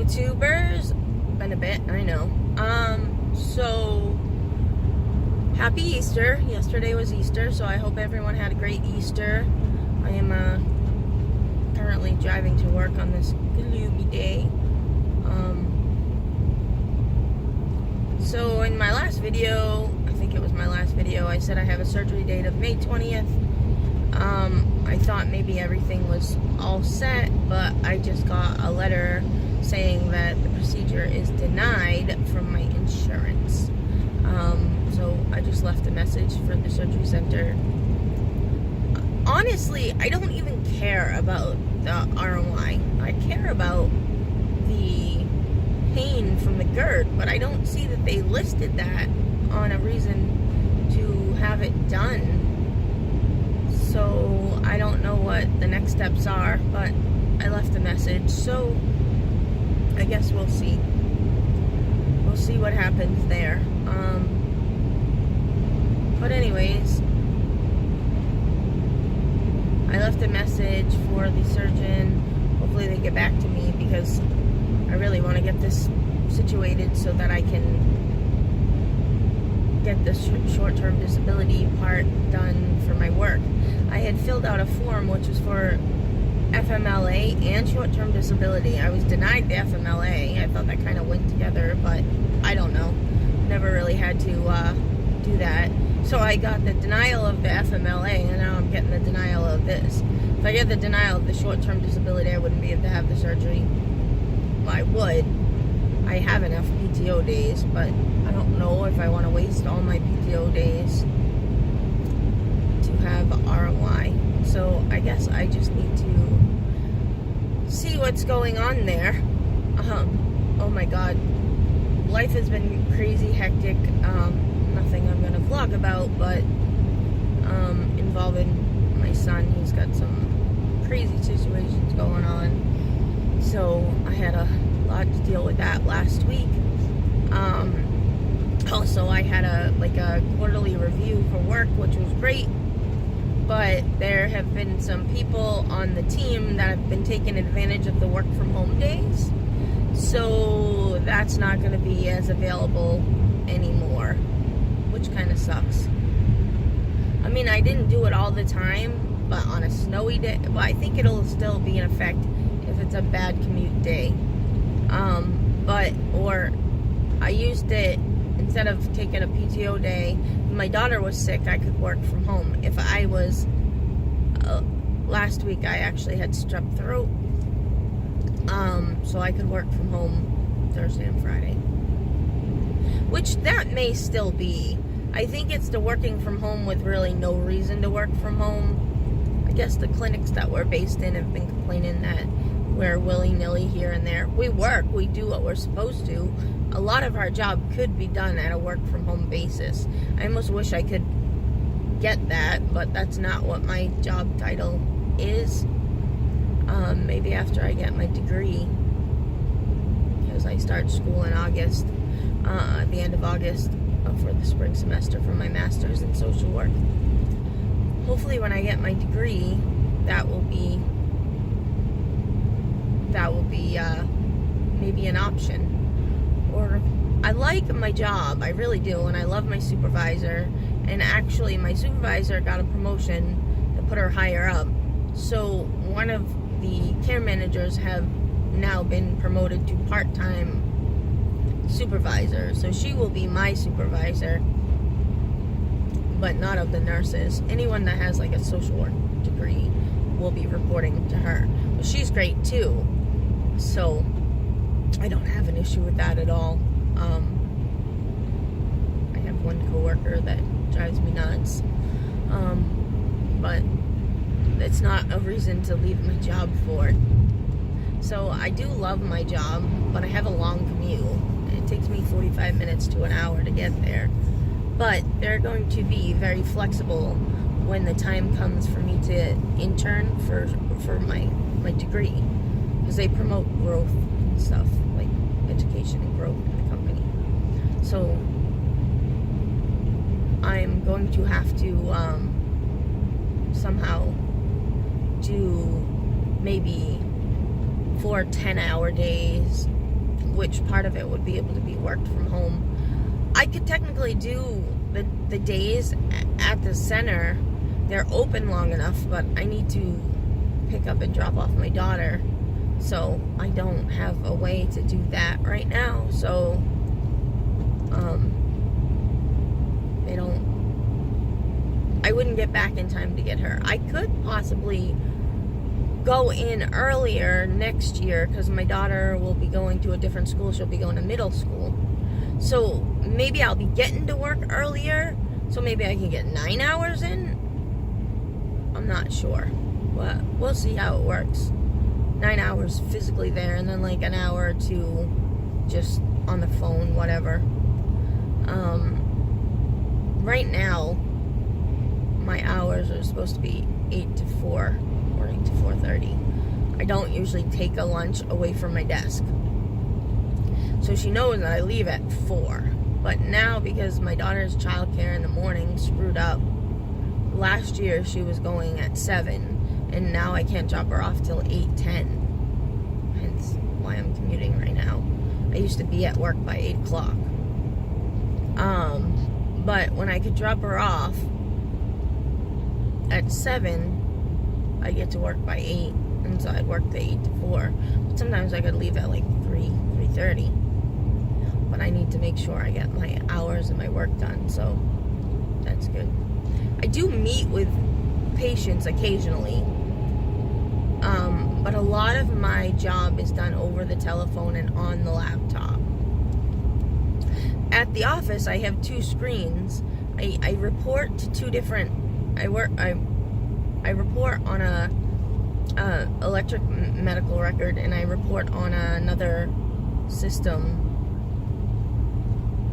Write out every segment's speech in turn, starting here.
YouTubers. Been a bit, I know. So happy Easter. Yesterday was Easter, so I hope everyone had a great Easter. I am currently driving to work on this gloomy day. So in my last video, I think it was my last video, I said I have a surgery date of May 20th. I thought maybe everything was all set, but I just got a letter saying that the procedure is denied from my insurance. So I just left a message for the surgery center. Honestly, I don't even care about the RNY. I care about the pain from the GERD, but I don't see that they listed that on a reason to have it done. So I don't know what the next steps are, but I left a message, so I guess we'll see. We'll see what happens there. But anyways, I left a message for the surgeon. Hopefully they get back to me, because I really want to get this situated so that I can get the short-term disability part done for my work. I had filled out a form which was for FMLA and short-term disability. I was denied the FMLA. I thought that kind of went together, but I don't know. Never really had to do that. So I got the denial of the FMLA, and now I'm getting the denial of this. If I get the denial of the short-term disability, I wouldn't be able to have the surgery. Well, I would. I have enough PTO days, but I don't know if I want to waste all my PTO days to have RNY. So I guess I just need to see what's going on there. Oh my god. Life has been crazy hectic. Nothing I'm going to vlog about, but involving my son. He's got some crazy situations going on. So I had a lot to deal with that last week. Also, I had a quarterly review for work, which was great, but there have been some people on the team that have been taking advantage of the work from home days, so that's not going to be as available anymore, which kind of sucks. I mean, I didn't do it all the time, but on a snowy day, well, I think it'll still be in effect if it's a bad commute day. Or I used it, instead of taking a PTO day, when my daughter was sick, I could work from home. If I was, last week I actually had strep throat, so I could work from home Thursday and Friday. Which that may still be. I think it's the working from home with really no reason to work from home. I guess the clinics that we're based in have been complaining that we're willy-nilly here and there. We work, we do what we're supposed to. A lot of our job could be done at a work-from-home basis. I almost wish I could get that, but that's not what my job title is. Maybe after I get my degree, because I start school in August, at the end of August, for the spring semester for my master's in social work. Hopefully when I get my degree, that will be maybe an option. Or I like my job, I really do, and I love my supervisor, and actually my supervisor got a promotion to put her higher up. So one of the care managers have now been promoted to part-time supervisor, so she will be my supervisor, but not of the nurses. Anyone that has like a social work degree will be reporting to her, but she's great too, so I don't have an issue with that at all. I have one coworker that drives me nuts, but it's not a reason to leave my job for it. So I do love my job, but I have a long commute. It takes me 45 minutes to an hour to get there. But they're going to be very flexible when the time comes for me to intern for my degree, because they promote growth and stuff, like education and growth in the company. So I'm going to have to somehow do maybe 4 10-hour days which part of it would be able to be worked from home. I could technically do the days at the center. They're open long enough, but I need to pick up and drop off my daughter, so I don't have a way to do that right now. So I wouldn't get back in time to get her. I could possibly go in earlier next year because my daughter will be going to a different school. She'll be going to middle school, so maybe I'll be getting to work earlier, so maybe I can get 9 hours in. I'm not sure, but we'll see how it works. 9 hours physically there, and then like an hour or two just on the phone, whatever. Right now my hours are supposed to be 8 to 4 or 8 to 4:30. I don't usually take a lunch away from my desk, so she knows that I leave at 4. But now, because my daughter's childcare in the morning screwed up, last year she was going at 7, and now I can't drop her off till 8:10. Hence why I'm commuting right now. I used to be at work by 8 o'clock. But when I could drop her off at 7, I get to work by 8, and so I'd work the 8 to 4. But sometimes I could leave at like 3:30. But I need to make sure I get my hours and my work done, so that's good. I do meet with patients occasionally, but a lot of my job is done over the telephone and on the laptop. At the office, I have 2 screens. I report to 2 different. I report on a electric medical record, and I report on another system,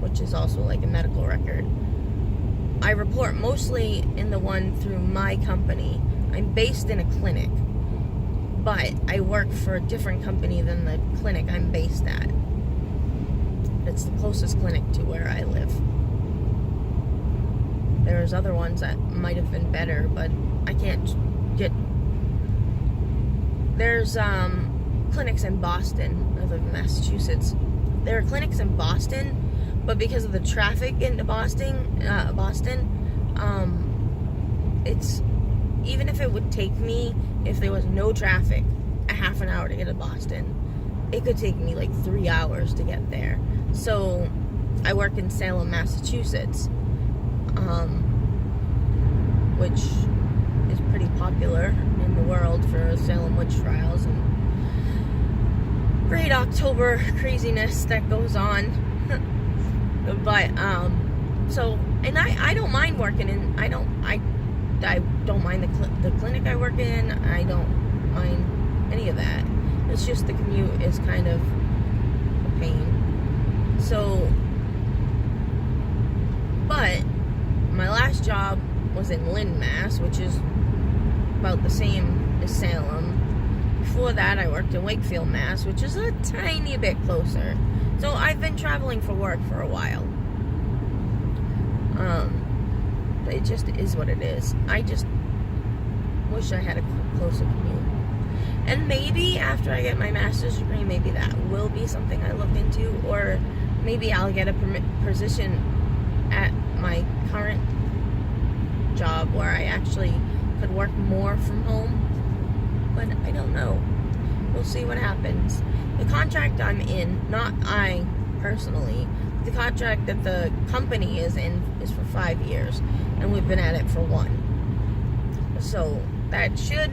which is also like a medical record. I report mostly in the one through my company. I'm based in a clinic, but I work for a different company than the clinic I'm based at. It's the closest clinic to where I live. There's other ones that might have been better, but I can't get... There's clinics in Boston. I live in Massachusetts. There are clinics in Boston, but because of the traffic into Boston, it's... Even if it would take me, if there was no traffic, a half an hour to get to Boston, it could take me like 3 hours to get there. So I work in Salem, Massachusetts, which is pretty popular in the world for Salem witch trials and great October craziness that goes on. But so, and I don't mind working in, I don't mind the clinic I work in. I don't mind any of that. It's just the commute is kind of a pain. So, but my last job was in Lynn, Mass, which is about the same as Salem. Before that, I worked in Wakefield, Mass, which is a tiny bit closer. So I've been traveling for work for a while. It just is what it is. I just wish I had a closer commute. And maybe after I get my master's degree, maybe that will be something I look into, or maybe I'll get a position at my current job where I actually could work more from home. But I don't know. We'll see what happens. The contract I'm in, not I personally, the contract that the company is in is for 5 years, and we've been at it for 1. So that should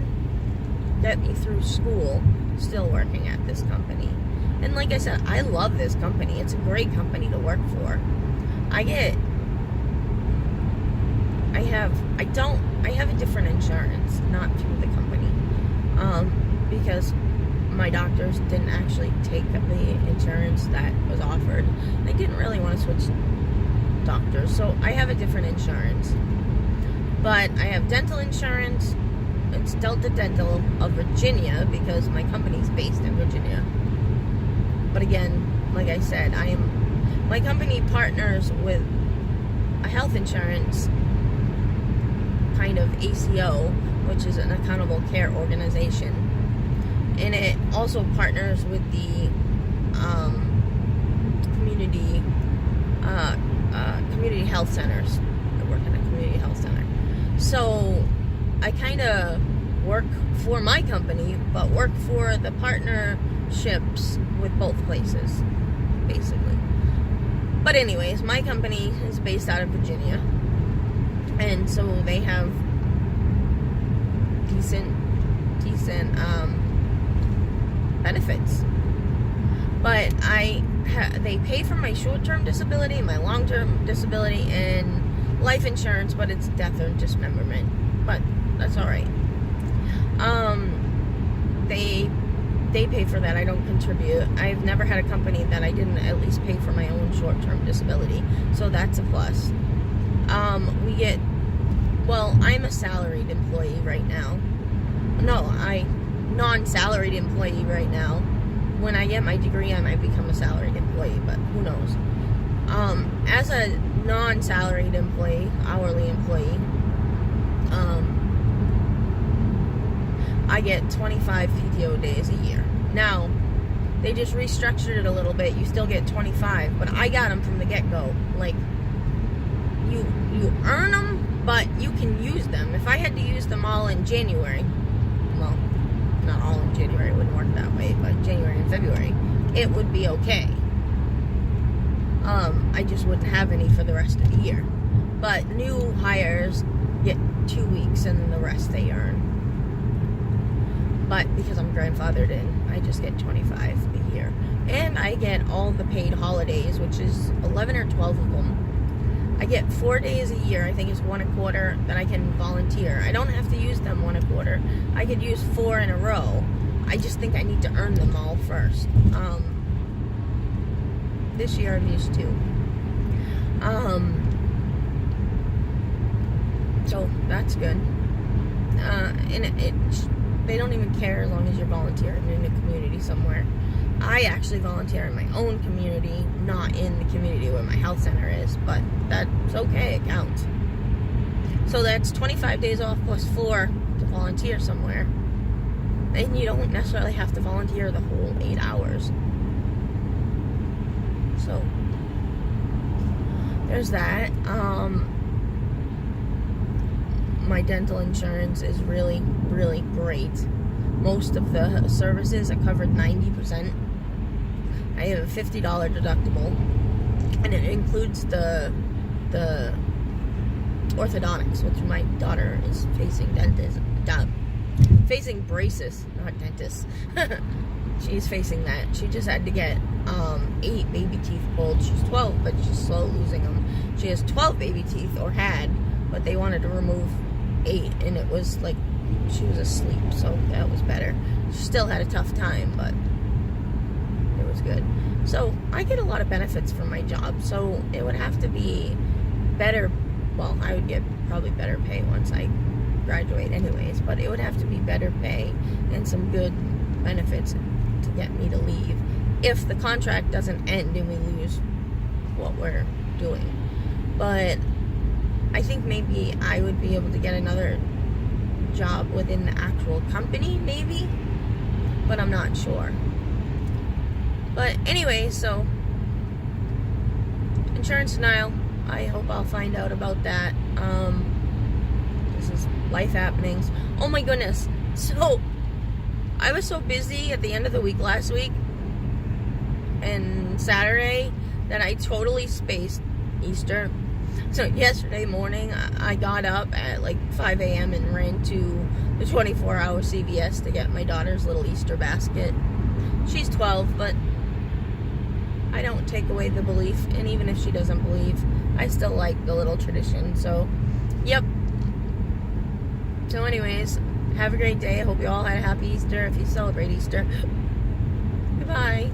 get me through school, still working at this company. And like I said, I love this company. It's a great company to work for. I have a different insurance, not through the company, because my doctors didn't actually take the insurance that was offered. I didn't really want to switch doctors, so I have a different insurance. But I have dental insurance. It's Delta Dental of Virginia, because my company's based in Virginia. But again, like I said, my company partners with a health insurance kind of ACO, which is an accountable care organization. And it also partners with the community health centers. I work in a community health center. So I kind of work for my company, but work for the partnerships with both places, basically. But anyways, my company is based out of Virginia, and so they have decent benefits. But they pay for my short-term disability, my long-term disability, and life insurance, but it's death or dismemberment. But that's all right. They pay for that. I don't contribute. I've never had a company that I didn't at least pay for my own short-term disability, so that's a plus. I'm a salaried employee right now. Non-salaried employee right now. When I get my degree, I might become a salaried employee, but who knows. As a non-salaried employee, hourly employee, I get 25 PTO days a year. Now, they just restructured it a little bit. You still get 25, but I got them from the get-go. Like, you earn them, but you can use them. If I had to use them all in January, well, not all in January, it wouldn't work that way, but January and February, it would be okay. I just wouldn't have any for the rest of the year. But new hires get 2 weeks, and then the rest they earn. But because I'm grandfathered in, I just get 25 a year. And I get all the paid holidays, which is 11 or 12 of them. I get 4 days a year, I think it's 1 a quarter, that I can volunteer. I don't have to use them 1 a quarter. I could use 4 in a row. I just think I need to earn them all first. This year I've used 2. So that's good. And they don't even care as long as you're volunteering in a community somewhere. I actually volunteer in my own community, not in the community where my health center is, but that's okay, it counts. So that's 25 days off plus 4 to volunteer somewhere. And you don't necessarily have to volunteer the whole 8 hours. So there's that. My dental insurance is really, really great. Most of the services are covered 90%. I have a $50 deductible, and it includes the orthodontics, which my daughter is facing facing braces, not dentists. She's facing that. She just had to get 8 baby teeth pulled. She's 12, but she's slow losing them. She has 12 baby teeth, or had, but they wanted to remove 8, and it was like she was asleep, so that was better. She still had a tough time, but it was good. So I get a lot of benefits from my job, so it would have to be better. Well, I would get probably better pay once I graduate anyways, but it would have to be better pay and some good benefits to get me to leave if the contract doesn't end and we lose what we're doing. But I think maybe I would be able to get another job within the actual company, maybe, but I'm not sure. But anyway, so insurance denial, I hope I'll find out about that. This is life happenings. Oh my goodness. So I was so busy at the end of the week last week and Saturday that I totally spaced Easter. So yesterday morning, I got up at like 5 a.m. and ran to the 24-hour CVS to get my daughter's little Easter basket. She's 12, but I don't take away the belief, and even if she doesn't believe, I still like the little tradition. So, yep. So anyways, have a great day. I hope you all had a happy Easter if you celebrate Easter. Goodbye.